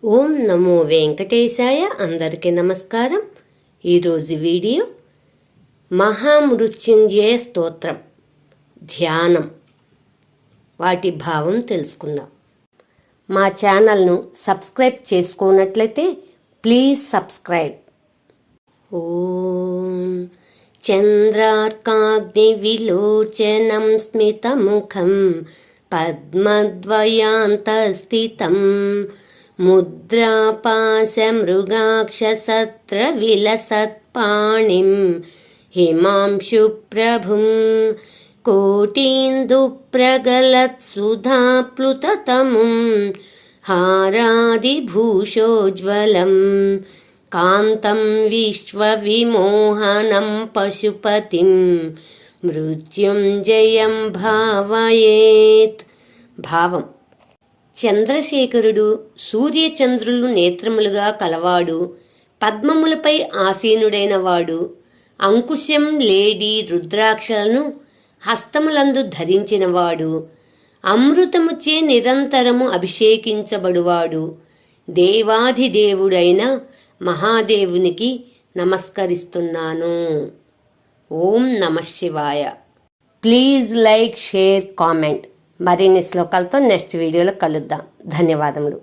ఓం నమో వెంకటేశాయ. అందరికీ నమస్కారం. ఈరోజు వీడియో మహామృత్యుంజయ స్తోత్రం ధ్యానం, వాటి భావం తెలుసుకుందాం. మా ఛానల్ను సబ్స్క్రైబ్ చేసుకోనట్లయితే ప్లీజ్ సబ్స్క్రైబ్. ఓం చంద్రార్కాగ్ని విలోచనం స్మితముఖం పద్మద్వయాంతస్థితం ముద్రాపాశమృగాక్షసత్రవిలసత్పాణిం హిమాంశుప్రభుం కోటీందుప్రగలత్సుధాప్లుతతముం హారాదిభూషోజ్వలం కాంతం విశ్వవిమోహనం పశుపతిం మృత్యుంజయం భావయేత్. భావం: చంద్రశేఖరుడు సూర్యచంద్రులు నేత్రములుగా కలవాడు, పద్మములపై ఆసీనుడైన వాడు, అంకుశం లేడి రుద్రాక్షలను హస్తములందు ధరించినవాడు, అమృతముచే నిరంతరము అభిషేకించబడువాడు, దేవాధిదేవుడైన మహాదేవునికి నమస్కరిస్తున్నాను. ఓం నమః శివాయ. Please like, share, comment. మరిన్ని శ్లోకాలతో నెక్స్ట్ వీడియోలో కలుద్దాం. ధన్యవాదములు.